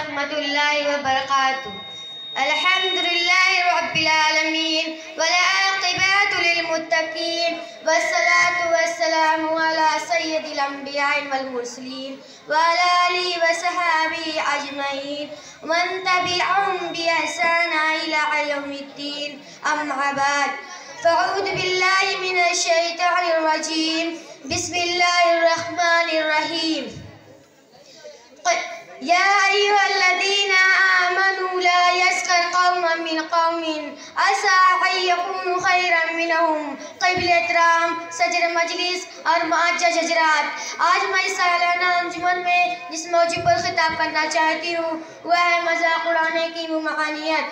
रहमतुल्लाहि व बरकातुहू। अल्हम्दुलिल्लाहि रब्बिल आलमीन वल आक़िबतु लिल मुत्तक़ीन वस्सलातु वस्सलामु अला सय्यिदिल अंबियाइ वल मुरसलीन व अला आलिहि व सहाबिहि अजमईन मन तबिअहुम बि ihसान इला यौमिद्दीन। अम्मा बाद फ़अऊज़ु बिल्लाहि मिनश शैतानिर रजीम। बिस्मिल्लाहिर रहमानिर रहीम। या अय्युहल्लज़ीना आमनू ला यस्खर कौमुम मिन कौमिन असा अन यकूनु खैरन मिनहुम। क़िबल एहतराम सदर मजलिस और मुअज़्ज़ज़ हज़रात, आज मैं इस सालाना अंजुमन में जिस मौजू पर खिताब करना चाहती हूँ वह है मज़ाक उड़ाने की मुमानियत।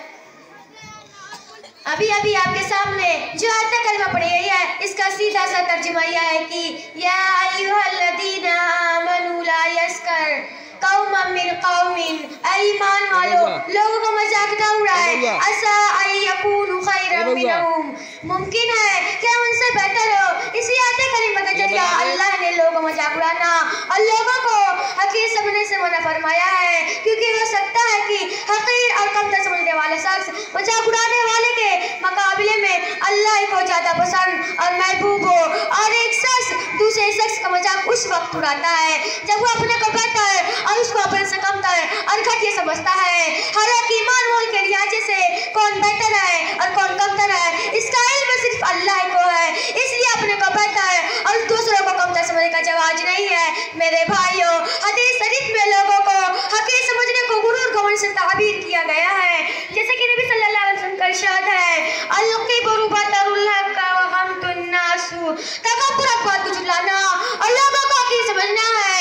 अभी अभी आपके सामने जो आयत कलमा पढ़ी गई है इसका सीधा सा तर्जुमा यह है कि या अय्युहल्लज़ीना आमनू ला यस्खर कौमुम मिन कौमिन, ईमान वालों लोगों का मजाक न उड़ाए। असा अन यकूनु खैरन मिनहुम, मुमकिन है कि उनसे बेहतर हो। इसी आयत करीमा के जरिए अल्लाह ने लोगों का मजाक उड़ाना और लोगों को हकीर समझने से मना फरमाया है, क्योंकि हो सकता है कि हकीर और कमतर समझने वाले शख्स मजाक उड़ाने वाले के मुकाबले में अल्लाह को ज्यादा पसंद और महबूब हो। और एक शख्स दूसरे शख्स का मजाक उस वक्त उड़ाता है जब वो अपने को बेहतर और उसको अपने से कमतर और घटिया समझता है। हालांकि ईमान वालों के लिहाजे से कौन बेहतर है और कौन कमतर है इसका इल्म सिर्फ अल्लाह को है, इसलिए अपने को बेहतर और दूसरों को कमतर समझने का जवाब नहीं है। मेरे भाइयों, हदीस शरीफ में लोगों को हकीर समझने को गुरूर घमंड से ताबीर किया गया है, जैसे कि नबी सल्लल्लाहु अलैहि वसल्लम का इरशाद है अल-किब्रु बतरुल हक़ व गमतुन नासु, तकब्बुर बात को झुटलाना और लोगों को हकीर समझना है,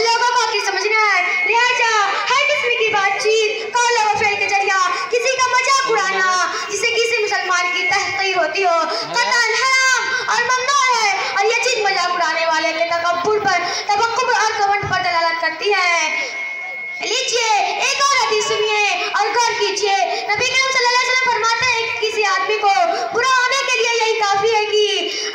लोगों को हकीर समझना है। लिहाजा हर किस्म की बातचीत कौल और फेल के जरिया किसी का मजाक उड़ाना जिसे किसी मुसलमान की तहक़ीर होती हो कतई हराम और ममनू है, और यह चीज मजाक उड़ाने वाले के तकब्बुर पर, तबक्कुर और घमंड पर दलालत करती है। लीजिए एक और हदीस सुनिए और गौर कीजिए। नबी करीम सल्लल्लाहु अलैहि वसल्लम फरमाते हैं कि किसी आदमी को बुरा होने के लिए यही काफी है कि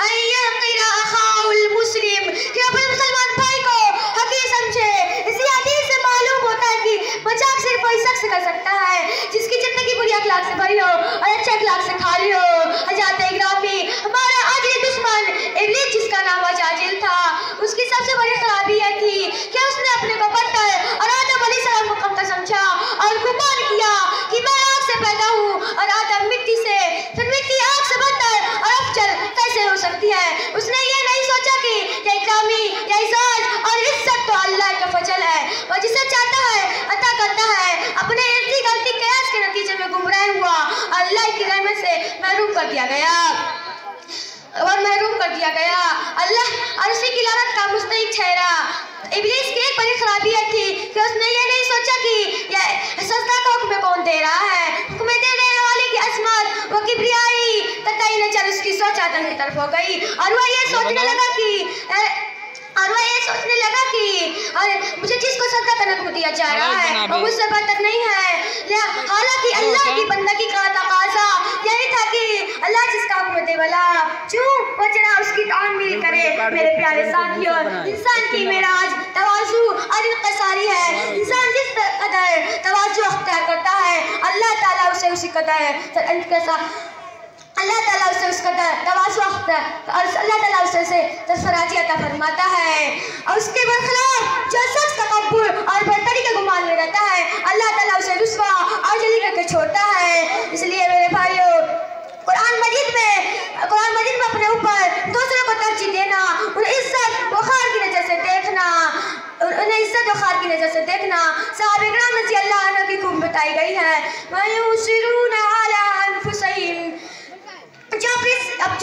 अय्यक़िरा अख़ाहुल मुस्लिम, कि अपने मुसलमान भाई को हकीर समझे। इसी हदीस से मालूम होता है कि मजाक सिर्फ वही शख्स कर सकता है जिसकी जिंदगी बुरी अखलाक से भरी हो और अच्छे अखलाक से खाली हो। हज़रत इकरामी, हमारा आजिल दुश्मन इब्लीस, जिसका नाम अजाजिल था, उसकी सबसे बड़ी खराबी यह थी कि उसने अपने को बदतर और आदम अलैहिस्सलाम को कमतर समझा और गुमान किया कि मैं आग से पैदा हूँ और आदम मिट्टी से, फिर मिट्टी आग से बदतर और अफजल कैसे हो सकती है। उसने ये नहीं सोचा कि यह इकरामी, यह इज़्ज़त और इज्जत तो अल्लाह का फजल है, और जिसे चाहता है अता करता है। अपने इर्दी गलती कयास के नतीजे में गुमराह हुआ, अल्लाह की रहमत से महरूम कर दिया गया अल्लाह और उसी की लानत का मुस्तहिक ठहरा। इब्लीस की एक बड़ी खराबी यह थी कि उसने ये नहीं सोचा कि यह सजदा का हुक्म कौन दे रहा है। हुक्म देने वाले की असमत व किब्रियाई कतई नजर उसकी सोच आदम की तरफ हो गई, और वह ये सोचने लगा कि अरे मुझे जिसको सजदा करने को दिया जा रहा है वो मुझसे बेहतर नहीं है। हालांकि अल्लाह की बंदगी का तकाजा यही था कि अल्लाह जिसका हुक्म दे वाला क्यों वो जरा उसकी तामील करे। मेरे प्यारे साथियों, इंसान की मेराज तवाज़ु और इनक़िसारी है। इंसान जिस कदर तवाज़ु अख्तियार करता है अल्लाह ताला उसे उसी कदर सरफराजी अता फरमाता है, और उसके बरखिलाफ जो शख्स तकब्बुर और बर्तरी के गुमान में रहता है अल्लाह ताला उसे रुस्वा और जलील करके छोड़ता है। इसलिए मेरे भाइयों, कुरान मजीद में अपने ऊपर दूसरों को तरजीह देना, उन्हें इज्जत वक़ार की नज़र से देखना सहाबा किराम रज़ियल्लाहु अन्हुम की खूब बताई गई है। वयुसिरूना अला अनफुसिहिम, जो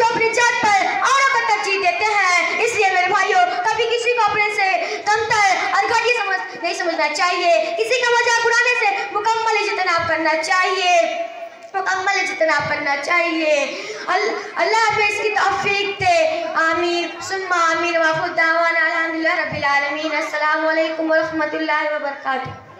अपनी जात पर औरों को तरजीह देते हैं। इसलिए मेरे भाइयों, कभी किसी को अपने से कमतर और घटिया नहीं समझना चाहिए। किसी का मजाक उड़ाने से मुकम्मल इज्तिनाब करना चाहिए। अल्लाह हमें इसकी तौफीक दे। आमीन सुम्मा आमीन व खुद दावाना अल्हम्दुलिल्लाहि रब्बिल आलमीन। अस्सलामु अलैकुम व रहमतुल्लाहि व बरकातुहू।